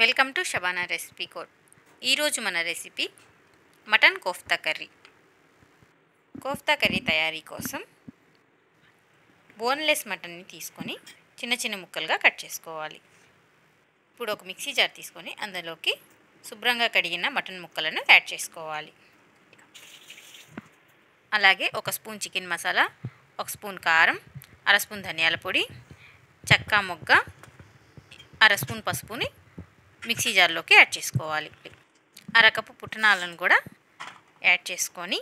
Welcome to Shabana recipe code. ఈరోజు మన recipe mutton kofta curry. Kofta curry తయారీ కోసం బోన్లెస్ మటన్ని తీసుకొని చిన్న చిన్న ముక్కలుగా కట్ చేసుకోవాలి. ఇప్పుడు ఒక మిక్సీ జార్ తీసుకొని అందులోకి శుభ్రంగా కడిగిన మటన్ ముక్కలను యాడ్ చేసుకోవాలి. అలాగే ఒక స్పూన్ చికెన్ మసాలా, ఒక స్పూన్ కారం, అర స్పూన్ ధనియాల పొడి, చెక్క మొగ్గ, అర స్పూన్ పసుపుని మిక్సీ జార్లోకి యాడ్ చేసుకోవాలి. అరకప్పు పుట్నాలను కూడా యాడ్ చేసుకొని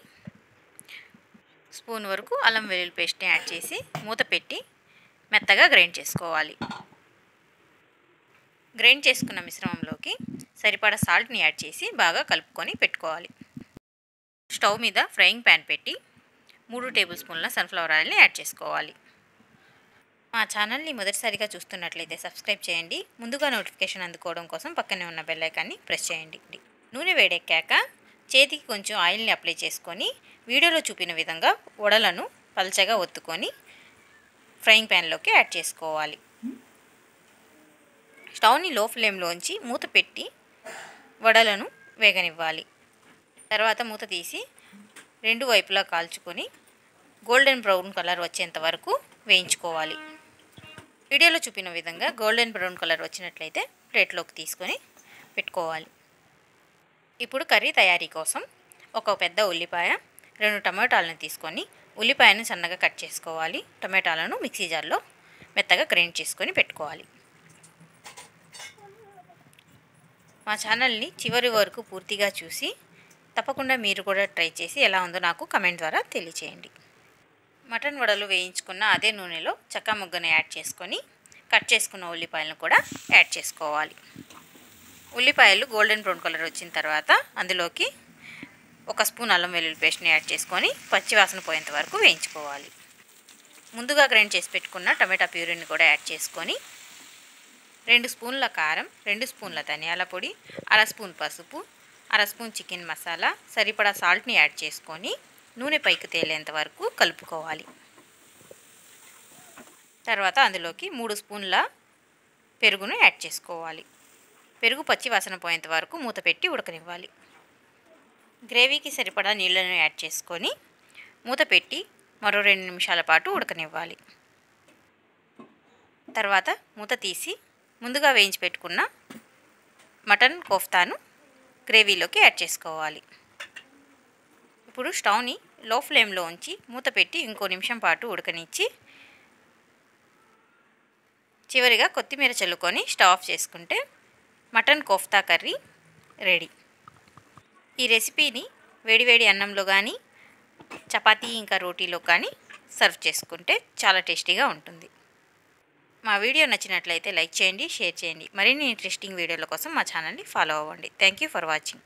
స్పూన్ వరకు అల్లం వెల్లుల్లి పేస్ట్ని యాడ్ చేసి మూత పెట్టి మెత్తగా గ్రైండ్ చేసుకోవాలి. గ్రైండ్ చేసుకున్న మిశ్రమంలోకి సరిపడా సాల్ట్ని యాడ్ చేసి బాగా కలుపుకొని పెట్టుకోవాలి. స్టవ్ మీద ఫ్రైయింగ్ ప్యాన్ పెట్టి 3 టేబుల్ స్పూన్ల సన్ఫ్లవర్ ఆయిల్ని యాడ్ చేసుకోవాలి. మా ఛానల్ని మొదటిసారిగా చూస్తున్నట్లయితే సబ్స్క్రైబ్ చేయండి. ముందుగా నోటిఫికేషన్ అందుకోవడం కోసం పక్కనే ఉన్న బెల్ ఐకాన్ని ప్రెస్ చేయండి. నూనె వేడెక్కాక చేతికి కొంచెం ఆయిల్ని అప్లై చేసుకొని వీడియోలో చూపిన విధంగా వడలను పల్చగా ఒత్తుకొని ఫ్రైయింగ్ ప్యాన్లోకి యాడ్ చేసుకోవాలి. స్టవ్ని లో ఫ్లేమ్లోంచి మూత పెట్టి వడలను వేగనివ్వాలి. తర్వాత మూత తీసి 2 వైపులా కాల్చుకొని గోల్డెన్ బ్రౌన్ కలర్ వచ్చేంత వరకు వేయించుకోవాలి. వీడియోలో చూపిన విధంగా గోల్డెన్ బ్రౌన్ కలర్ వచ్చినట్లయితే ప్లేట్లోకి తీసుకొని పెట్టుకోవాలి. ఇప్పుడు కర్రీ తయారీ కోసం ఒక పెద్ద ఉల్లిపాయ, 2 టమాటాలను తీసుకొని ఉల్లిపాయను సన్నగా కట్ చేసుకోవాలి. టమాటాలను మిక్సీ జార్లో మెత్తగా గ్రైండ్ చేసుకొని పెట్టుకోవాలి. మా ఛానల్ని చివరి వరకు పూర్తిగా చూసి తప్పకుండా మీరు కూడా ట్రై చేసి ఎలా ఉందో నాకు కమెంట్ ద్వారా తెలియచేయండి. మటన్ వడలు వేయించుకున్న అదే నూనెలో చెక్క మొగ్గను యాడ్ చేసుకొని కట్ చేసుకున్న ఉల్లిపాయలను కూడా యాడ్ చేసుకోవాలి. ఉల్లిపాయలు గోల్డెన్ బ్రౌన్ కలర్ వచ్చిన తర్వాత అందులోకి ఒక స్పూన్ అల్లం వెల్లుల్లి పేస్ట్ని యాడ్ చేసుకొని పచ్చివాసన పోయేంత వరకు వేయించుకోవాలి. ముందుగా గ్రైండ్ చేసి పెట్టుకున్న టమాటా ప్యూరీని కూడా యాడ్ చేసుకొని 2 స్పూన్ల కారం, 2 స్పూన్ల ధనియాల పొడి, అర స్పూన్ పసుపు, అర స్పూన్ చికెన్ మసాలా, సరిపడా సాల్ట్ని యాడ్ చేసుకొని నూనె పైకి తేలేంత వరకు కలుపుకోవాలి. తర్వాత అందులోకి 3 స్పూన్ల పెరుగును యాడ్ చేసుకోవాలి. పెరుగు పచ్చి వాసన పోయేంత వరకు మూత పెట్టి ఉడకనివ్వాలి. గ్రేవీకి సరిపడా నీళ్ళను యాడ్ చేసుకొని మూత పెట్టి మరో 2 నిమిషాల పాటు ఉడకనివ్వాలి. తర్వాత మూత తీసి ముందుగా వేయించి పెట్టుకున్న మటన్ కోఫ్తాను గ్రేవీలోకి యాడ్ చేసుకోవాలి. ఇప్పుడు స్టవ్ని లో ఫ్లేమ్లో ఉంచి మూత పెట్టి ఇంకో నిమిషం పాటు ఉడకనిచ్చి చివరిగా కొత్తిమీర చల్లుకొని స్టవ్ ఆఫ్ చేసుకుంటే మటన్ కోఫ్తా కర్రీ రెడీ. ఈ రెసిపీని వేడివేడి అన్నంలో కానీ చపాతీ ఇంకా రోటీలో కానీ సర్వ్ చేసుకుంటే చాలా టేస్టీగా ఉంటుంది. మా వీడియో నచ్చినట్లయితే లైక్ చేయండి, షేర్ చేయండి. మరిన్ని ఇంట్రెస్టింగ్ వీడియోల కోసం మా ఛానల్ని ఫాలో అవ్వండి. Thank you for watching.